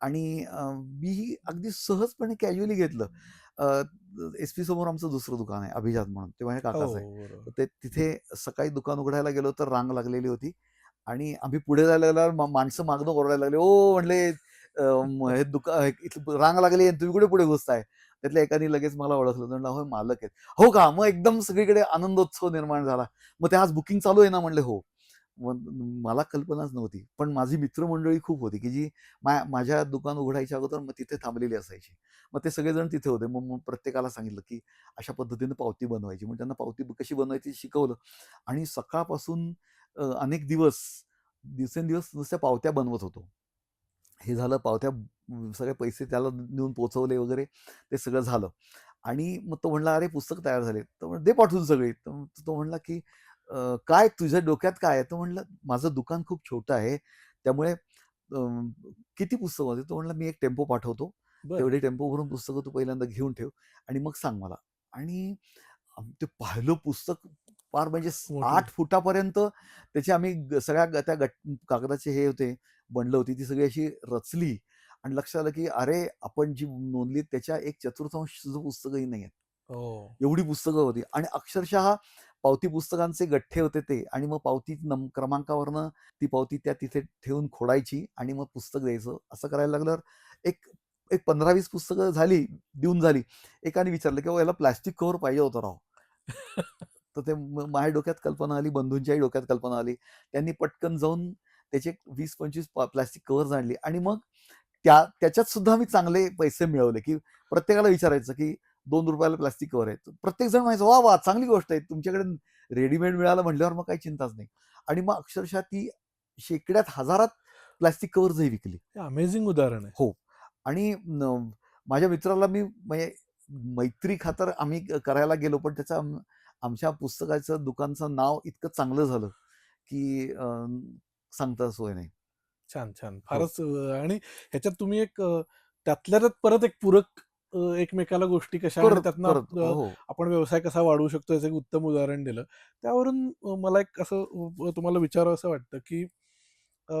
आणि मीही अगदी सहजपणे कॅज्युअली घेतलं. एस-पी समोर आमचं दुसरं दुकान आहे अभिजात म्हणून. ते माझ्या हो, काकाचं आहे. तर बरोबर. ते तिथे सकाळी दुकान उघडायला गेलो तर रांग लागलेली होती आणि आम्ही पुढे जायला लागल्यावर माणसं मागनं ओरडायला लागले, "ओ," म्हणले, हे इथं रांग लागली आहे तुम्ही कुठे पुढे घुसताय?" त्यातल्या एकाने लगेच मला ओळखलं. म्हणलं, "होय, मालक आहेत." "हो का?" मग एकदम सगळीकडे आनंदोत्सव निर्माण झाला. "मग ते आज बुकिंग चालू आहे ना?" म्हणले, "हो." मग मला कल्पनाच नव्हती. पण माझी मित्रमंडळी खूप होती, की जी माझ्या दुकान उघडायच्या अगोदर मग तिथे थांबलेली असायची. मग ते सगळेजण तिथे होते. मग मग प्रत्येकाला सांगितलं, की अशा पद्धतीने पावती बनवायची. मग त्यांना पावती कशी बनवायची शिकवलं आणि सकाळपासून अनेक दिवसेंदिवस नुसत्या पावत्या बनवत होतो. हे झालं पावत्या सगळे पैसे त्याला नेऊन पोहोचवले वगैरे ते सगळं झालं. आणि मग तो म्हणला, "अरे पुस्तक तयार झाले." तर म्हणलं, "दे पाठवून सगळी." तर तो म्हणला, की "काय तुझ्या डोक्यात काय आहे?" तो म्हणला, "माझं दुकान खूप छोटं आहे. त्यामुळे किती पुस्तकं होती?" तो म्हणला, "मी एक टेम्पो पाठवतो. बरं. तेवढे टेम्पो भरून पुस्तकं तू पहिल्यांदा घेऊन ठेव आणि मग सांग मला." आणि ते पाहिलं पुस्तक फार म्हणजे मोठी. 8 फुटापर्यंत त्याची आम्ही सगळ्या त्या कागदाचे हे होते, बंडलं होती ती सगळी अशी रचली आणि लक्षात आलं, की अरे, आपण जी नोंदली त्याच्या 1/4 सुद्धा पुस्तकंही नाही आहेत. हो. एवढी पुस्तकं होती आणि अक्षरशः पावती पुस्तकांचे गठ्ठे होते ते आणि मग पावती क्रमांकावरनं ती पावती त्या तिथे ठेवून खोडायची आणि मग पुस्तक द्यायचं. असं करायला लागल्यावर एक एक 15-20 पुस्तकं देऊन झाली. एकाने विचारलं, की "अहो, याला प्लास्टिक कव्हर पाहिजे होतं राव." तर ते माझ्या डोक्यात कल्पना आली, बंधूंच्याही डोक्यात कल्पना आली. त्यांनी पटकन जाऊन त्याचे 20-25 प्लास्टिक कव्हर्स आणली आणि मग त्याच्यात सुद्धा मी चांगले पैसे मिळवले, की प्रत्येकाला विचारायचं, की ₹2 प्लास्टिक कव्हर आहे. प्रत्येकजण म्हणायचं, "वाह! वाह! चांगली गोष्ट आहे. तुमच्याकडे रेडीमेड मिळालं म्हटल्यावर मग काही चिंताच नाही." आणि मग अक्षरशः ती शेकड्यात, हजारात प्लास्टिक कव्हर्सही विकली. हे अमेझिंग उदाहरण आहे. हो. आणि माझ्या मित्राला मी म्हणजे मैत्री खातर आम्ही करायला गेलो, पण आमच्या पुस्तकाचं दुकानचं नाव इतकं चांगलं झालं, की सांगता सोय नाही. छान, छान. हो. फारच आणि ह्याच्यात तुम्ही एक त्यातल्या त्यात परत एक पूरक एकमेकाला गोष्टी कशा आणि करत, त्यातनं करत. हो. आपण व्यवसाय कसा वाढवू शकतो याचं एक उत्तम उदाहरण दिलं. त्यावरून मला एक असं तुम्हाला विचारावसं वाटतं, की अ,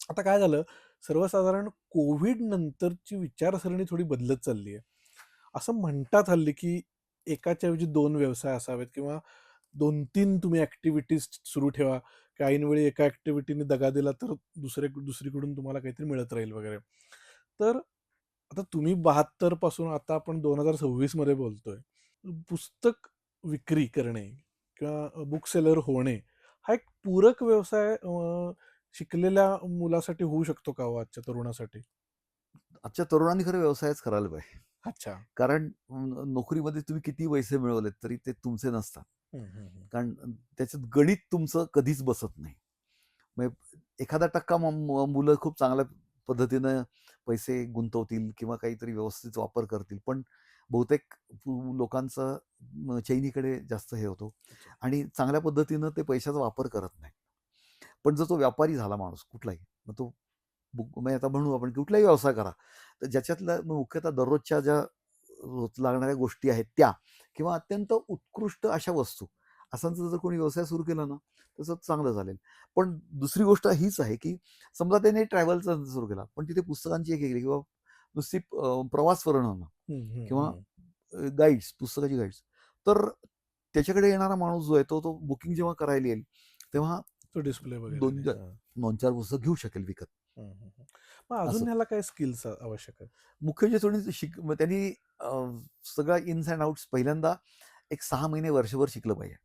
आता काय झालं, सर्वसाधारण कोव्हिड नंतरची विचारसरणी थोडी बदलत चालली आहे. असं म्हणतात हल्ली, की एकाच्या ऐवजी 2 व्यवसाय असावेत किंवा 2-3 तुम्ही ॲक्टिव्हिटीज सुरू ठेवा, की ऐनवेळी एका ॲक्टिव्हिटीने दगा दिला तर दुसरीकडून तुम्हाला काहीतरी मिळत राहील वगैरे. तर आता तुम्ही 72 पासून आता आपण 2026 मध्ये बोलतोय. पुस्तक विक्री करणे किंवा बुक सेलर होणे, हा एक पूरक व्यवसाय शिकलेल्या मुलासाठी होऊ शकतो का हो आजच्या तरुणासाठी? आजच्या तरुणांनी खरं व्यवसायच करायला पाहिजे. अच्छा. कारण नोकरीमध्ये तुम्ही किती पैसे मिळवलेत तरी ते तुमचे नसतात. हं, हं, हं. कारण त्याच्यात गणित तुमचं कधीच बसत नाही. म्हणजे एखादा टक्का मुलं खूप चांगल्या पद्धतीनं पैसे गुंतवतील किंवा काहीतरी व्यवस्थित वापर करतील. पण बहुतेक लोकांचं चैनीकडे जास्त हे होतो अच्छा. आणि चांगल्या पद्धतीनं ते पैशाचा वापर करत नाही. पण जर तो व्यापारी झाला माणूस कुठलाही, मग तो म्हणजे आता म्हणू आपण कुठलाही व्यवसाय करा, तर ज्याच्यातल्या मुख्यतः दररोजच्या ज्या रोज लागणाऱ्या गोष्टी आहेत त्या किंवा अत्यंत उत्कृष्ट अशा वस्तू, असांचा जर कोणी व्यवसाय सुरू केला ना, तसं चांगलं चालेल. पण दुसरी गोष्ट हीच आहे, की समजा त्याने ट्रॅव्हलचा सुरू केला, पण तिथे पुस्तकांची एक वेगळी किंवा नुसती प्रवास वर्णनं हं, हं, किंवा हं. गाईड्स, पुस्तकाची गाईड्स. तर त्याच्याकडे येणारा माणूस जो आहे, तो बुकिंग जेव्हा करायला येईल, तेव्हा तो डिस्प्ले वगैरे दोन ते. हां. 2-4 पुस्तकं घेऊ शकेल विकत. हं, हं, हं. मग असं. अजून ह्याला काय स्किल्स आवश्यक आहेत? मुख्य जे थोडी मग त्यांनी अ, सगळा इन्स अँड आउट्स पहिल्यांदा एक 6 महिने, वर्षभर शिकलं पाहिजे.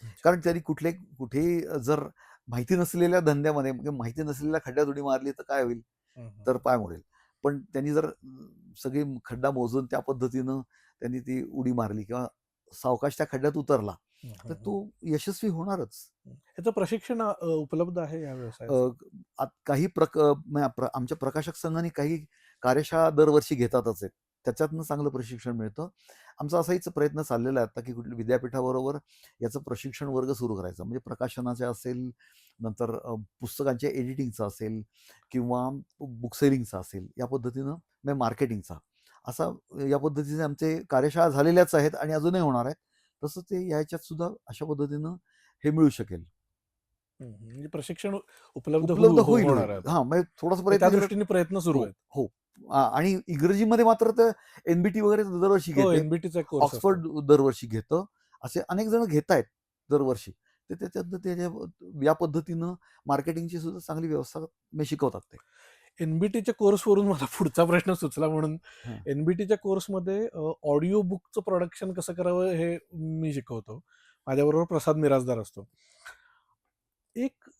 अच्छा. कारण त्यांनी कुठेही जर माहिती नसलेल्या धंद्यामध्ये म्हणजे माहिती नसलेल्या खड्ड्यात उडी मारली तर काय होईल? हं, हं. तर पाय मोडेल. पण त्यांनी जर सगळी खड्डा मोजून त्या पद्धतीनं त्यांनी ती उडी मारली किंवा सावकाश त्या खड्ड्यात उतरला, हं, तर हं, हं. तो यशस्वी होणारच. ह्याचं प्रशिक्षण उपलब्ध आहे या अ, व्यवसायाचं? काही आमच्या प्रकाशक संघाने काही कार्यशाळा दरवर्षी घेतातच आहेत. त्याच्यातनं चांगलं प्रशिक्षण मिळतं. आमचा असाहीच प्रयत्न चाललेला आहे आता, की कुठल्या विद्यापीठाबरोबर याचं प्रशिक्षण वर्ग सुरू करायचा. म्हणजे प्रकाशनाचे असेल, नंतर पुस्तकांच्या एडिटिंगचा असेल किंवा बुक सेलिंगचा असेल, या पद्धतीनं म्हणजे मार्केटिंगचा. असा या पद्धतीने आमचे कार्यशाळा झालेल्याच आहेत आणि अजूनही होणार आहेत. तसं ते याच्यात सुद्धा अशा पद्धतीनं हे मिळू शकेल. हं, हं. म्हणजे प्रशिक्षण उपलब्ध उपलब्ध होणार होईल. आहे आता. हां, म्हणजे थोडासा तर त्या प्रयत्न केला. दृष्टीने प्रयत्न सुरू हो, आहेत. हो. आणि इंग्रजीमध्ये मात्र तर एन-बी-टी वगैरे दरवर्षी हो, घेते. एन-बी-टीचा एक कोर्स असतो. ऑक्सफर्ड दरवर्षी घेतं. असे अनेक जण घेतायत दरवर्षी. तर त्याच्यातनं या पद्धतीनं मार्केटिंगची सुद्धा चांगली व्यवस्था शिकवतात ते. एन-बी-टीच्या कोर्सवरून मला पुढचा प्रश्न सुचला म्हणून हां. एन-बी-टीच्या कोर्समध्ये ऑडिओ बुकचं प्रोडक्शन कसं करावं हे मी शिकवतो. माझ्याबरोबर प्रसाद मिरासदार असतो. एक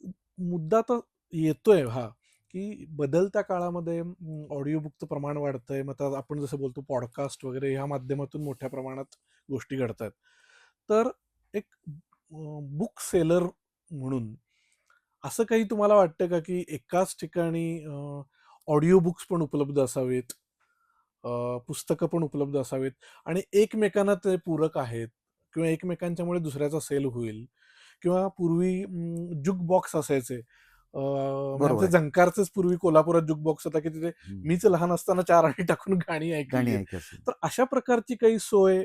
मुद्दा तर येतोय हा, की बदलत्या काळामध्ये ऑडिओ बुकचं प्रमाण वाढतंय. मग आता आपण जसं बोलतो पॉडकास्ट वगैरे ह्या माध्यमातून मोठ्या प्रमाणात गोष्टी घडतायत. तर एक बुक सेलर म्हणून असं काही तुम्हाला वाटतं का, की एकाच ठिकाणी ऑडिओ बुक्स पण उपलब्ध असावेत, पुस्तकं पण उपलब्ध असावेत आणि एकमेकांना ते पूरक आहेत किंवा एकमेकांच्यामुळे दुसऱ्याचा सेल होईल किंवा पूर्वी जुक बॉक्स असायचे. म्हणजे बरोबर आमच्या आहे. झंकारचेच पूर्वी कोल्हापुरात जुक बॉक्स होता, की तिथे हं. मीच लहान असताना 4 आणे टाकून गाणी ऐकलेली गाणी आहेत. ऐकायची. तर अशा प्रकारची काही सोय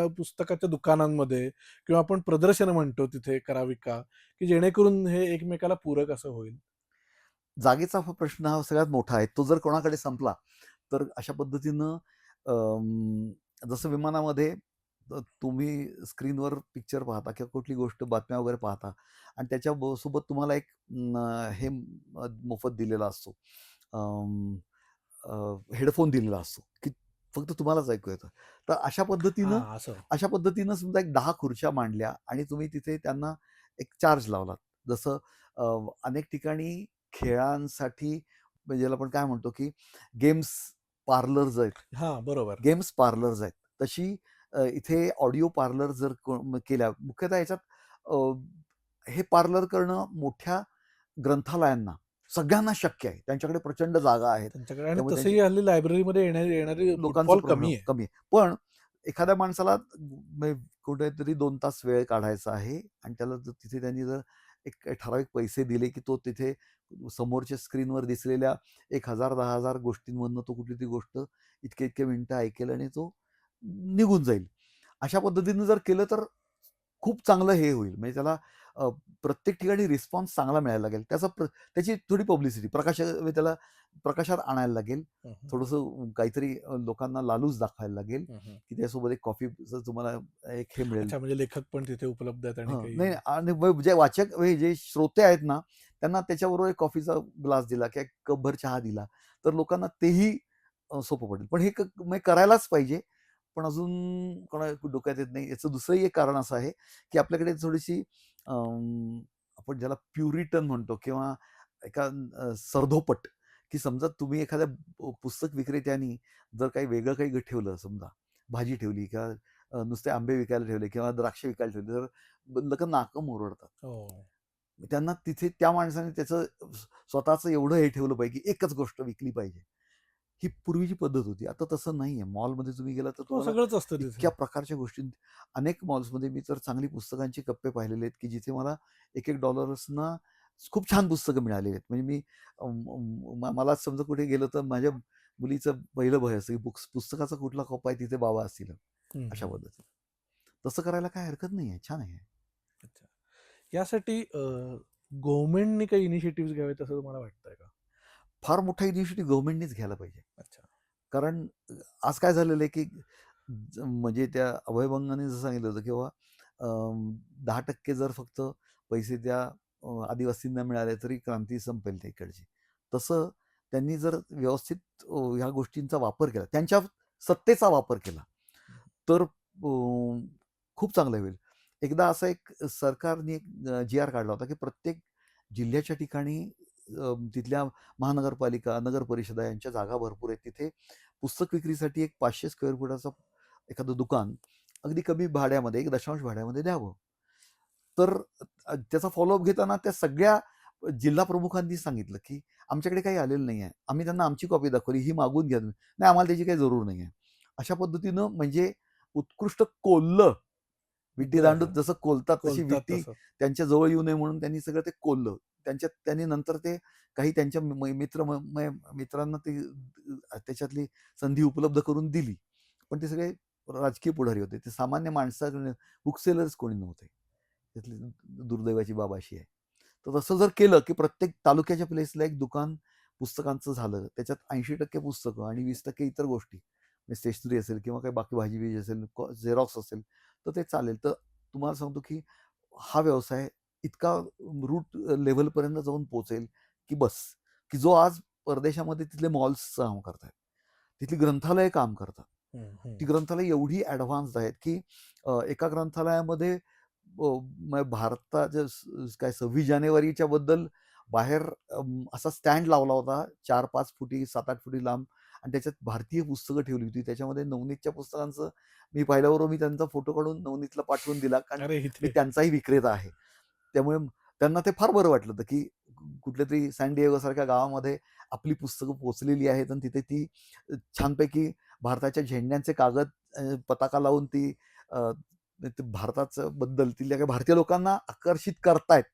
पुस्तकाच्या दुकानांमध्ये किंवा आपण प्रदर्शनं म्हणतो तिथे करावी का? की जेणेकरून हे एकमेकाला पूरक असं होईल? जागेचा प्रश्न हा सगळ्यात मोठा आहे. तो जर कोणाकडे संपला, तर अशा पद्धतीनं जसं विमानामध्ये तुम्ही स्क्रीनवर पिक्चर पाहता किंवा कुठली गोष्ट बातम्या वगैरे पाहता आणि त्याच्या सोबत तुम्हाला एक मोफत दिलेला असतो. हेडफोन दिलेला असतो, की फक्त तुम्हालाच ऐकू येतं. तर असं. अशा पद्धतीनं समजा एक 10 खुर्च्या मांडल्या आणि तुम्ही तिथे त्यांना एक चार्ज लावलात. जसं अ, अनेक ठिकाणी खेळांसाठी म्हणजे ज्याला आपण काय म्हणतो, की गेम्स पार्लर्स आहेत. हां, बरोबर. गेम्स पार्लर्स आहेत. तशी इथे ऑडिओ पार्लर जर केल्या मुख्यतः याच्यात अ, हे पार्लर करणं मोठ्या ग्रंथालयांना सगळ्यांना शक्य आहे. त्यांच्याकडे प्रचंड जागा आहेत. त्यांच्याकडे आणि त्यामुळे त्यांची तसंही हल्ली लायब्ररीमध्ये येणारी लोकांचं फुटफॉल प्रमाण कमी आहे. कमी आहे. पण एखाद्या माणसाला कुठेतरी 2 तास वेळ काढायचा आहे आणि त्याला जर तिथे त्यांनी जर एक ठराविक पैसे दिले, की तो तिथे समोरच्या स्क्रीनवर दिसलेल्या 1,000 10,000 गोष्टींमधनं तो कुठलीतरी गोष्ट इतके-इतके मिनिटं ऐकेल आणि तो निघून जाईल. अशा पद्धतीनं जर केलं तर खूप चांगलं हे होईल. म्हणजे त्याला अ, प्रत्येक ठिकाणी रिस्पॉन्स चांगला मिळायला लागेल. त्याची थोडी पब्लिसिटी त्याला प्रकाशात आणायला लागेल. हं, हं. थोडंसं काहीतरी लोकांना लालूच दाखवायला लागेल, हं, हं. की त्यासोबत एक कॉफीचं तुम्हाला एक हे मिळेल. अच्छा, म्हणजे लेखक पण तिथे उपलब्ध आहेत आणि काही नाही आणि जे वाचक जे श्रोते आहेत ना, त्यांना त्याच्याबरोबर एक कॉफीचा ग्लास दिला किंवा एक कपभर चहा दिला, तर लोकांना तेही सोपं पडेल. पण हे म्हणजे करायलाच पाहिजे. पण अजून कोणा डोक्यात येत नाही. याचं दुसरंही एक कारण असं आहे, की आपल्याकडे थोडीशी आपण ज्याला प्युरिटन म्हणतो किंवा एका सरधोपट, की समजा तुम्ही एखाद्या पुस्तक विक्रेत्यानी जर काही वेगळं काही ठेवलं समजा, भाजी ठेवली किंवा नुसते आंबे विकायला ठेवले किंवा द्राक्ष विकायला ठेवली, तर लगेच नाकं मुरडतात. हो. त्यांना तिथे त्या माणसाने त्याचं स्वतःचं एवढं हे ठेवलं पाहिजे, की एकच गोष्ट विकली पाहिजे. ही पूर्वीची पद्धत होती. आता तसं नाहीये. मॉलमध्ये तुम्ही गेलात तर हो, तुम्हाला सगळंच असतं तिथे. इतक्या प्रकारच्या गोष्टी अनेक मॉल्समध्ये मी तर चांगली पुस्तकांचे कप्पे पाहिलेले आहेत, की जिथे मला $1-1 खूप छान पुस्तकं मिळालेली आहेत. म्हणजे मी मला समजा कुठे गेलो तर माझ्या मुलीचं पहिलं भय असतं, की पुस्तकाचा कुठला कप्पा आहे तिथे बाबा असतील. हं, अशा हं. पद्धतीने. तसं करायला काही हरकत नाहीये. छान आहे. अच्छा. यासाठी गव्हर्नमेंटने काही इनिशिएटिव्हज घ्यावेत असं तुम्हाला वाटतंय का? फार मोठा इनिशिएटिव्ह गव्हर्नमेंटनीच घ्यायला पाहिजे. अच्छा. कारण आज काय झालेलं आहे, की म्हणजे त्या अभयभंगाने जसं सांगितलं होतं किंवा 10% जर फक्त पैसे त्या आदिवासींना मिळाले तरी क्रांती संपेल तिकडची. तसं त्यांनी जर व्यवस्थित ह्या गोष्टींचा वापर केला, त्यांच्या सत्तेचा वापर केला, तर खूप चांगलं होईल. एकदा असं एक सरकारने एक जी-आर काढला होता, की प्रत्येक जिल्ह्याच्या ठिकाणी तिथल्या महानगरपालिका, नगर परिषदा यांच्या जागा भरपूर आहेत. तिथे पुस्तक विक्रीसाठी एक 500 स्क्वेअर फुटाचं एखादं दुकान अगदी कमी भाड्यामध्ये, 1 दशांश भाड्यामध्ये द्यावं. तर त्याचा फॉलोअप घेताना त्या सगळ्या जिल्हा प्रमुखांनी सांगितलं, की आमच्याकडे काही आलेलं नाही आहे. आम्ही त्यांना आमची कॉपी दाखवली, ही मागवून घ्या तुम्ही. नाही आम्हाला त्याची काही जरूर नाही आहे. अशा पद्धतीनं म्हणजे उत्कृष्ट कोल्लं, विटी दांडूत बरं. जसं कोलतात तशी कोलतात विटी तसं. त्यांच्या जवळ येऊ नये म्हणून त्यांनी सगळं ते कोल्लं. त्यांनी नंतर ते काही त्यांच्या मित्रांना ते त्याच्यातली संधी उपलब्ध करून दिली. पण ते सगळे राजकीय पुढारी होते. ते सामान्य माणसाकडे बुक सेलर्स कोणी नव्हते. त्यातली दुर्दैवाची बाब अशी आहे. तर तसं जर केलं, की प्रत्येक तालुक्याच्या प्लेसला एक दुकान पुस्तकांचं झालं. त्याच्यात 80% पुस्तकं आणि 20% इतर गोष्टी. म्हणजे स्टेशनरी असेल किंवा काही बाकी भाजी-बिजी असेल, झेरॉक्स असेल, तर ते चालेल. तर तुम्हाला सांगतो, की हा व्यवसाय इतका रूट लेव्हलपर्यंत जाऊन पोहोचेल, की बस. की जो आज परदेशामध्ये तिथले मॉल्स काम करतायत. तिथली ग्रंथालय काम करतात. हं, हं. ती ग्रंथालय एवढी ॲडव्हान्स्ड आहेत, की एका ग्रंथालयामध्ये भारताच्या काय 26 जानेवारीच्या बद्दल बाहेर असा स्टँड लावला होता 4-5 फुटी, 7-8 फुटी लांब आणि त्याच्यात भारतीय पुस्तकं ठेवली होती. त्याच्यामध्ये नवनीतच्या पुस्तकांचं मी पाहिल्याबरोबर मी त्यांचा फोटो काढून नवनीतला पाठवून दिला. कारण अरे मी इथे. त्यांचाही विक्रेता आहे. त्यामुळे त्यांना ते फार बरं वाटलं होतं, की कुठल्यातरी सॅन डिएगोसारख्या गावामध्ये आपली पुस्तकं पोहोचलेली आहेत आणि तिथे ती छानपैकी भारताच्या झेंड्यांचे कागद पताका लावून ती ते भारताचं बद्दल तिथल्या काही भारतीय लोकांना आकर्षित करतायत.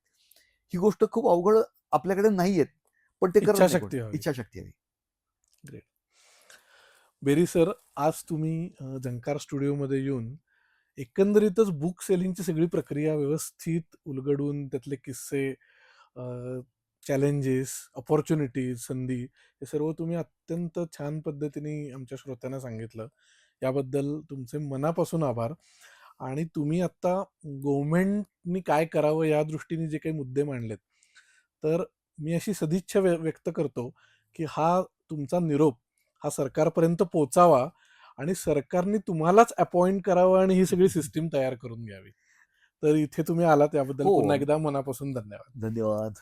ही गोष्ट खूप अवघड आपल्याकडे नाहीये. पण ते करत नाही कोणी. इच्छाशक्ती हवी. इच्छाशक्ती हवी. ग्रेट. बेरी सर, आज तुम्ही झंकार स्टुडिओमध्ये येऊन एकंदरीतच बुक सेलिंगची सगळी प्रक्रिया व्यवस्थित उलगडून त्यातले किस्से अ, चॅलेंजेस, अपॉर्च्युनिटीज, संधी हे सर्व तुम्ही अत्यंत छान पद्धतीने आमच्या श्रोत्यांना सांगितलं. याबद्दल तुमचे मनापासून आभार. आणि तुम्ही आत्ता गव्हर्नमेंटनी काय करावं या दृष्टीने जे काही मुद्दे मांडलेत, तर मी अशी सदिच्छा व्यक्त करतो, की हा तुमचा निरोप हा सरकारपर्यंत पोहोचावा आणि सरकारने तुम्हालाच अपॉइंट करावं आणि ही सगळी सिस्टीम तयार करून घ्यावी. तर इथे तुम्ही आलात याबद्दल हो, पुन्हा एकदा मनापासून धन्यवाद. धन्यवाद.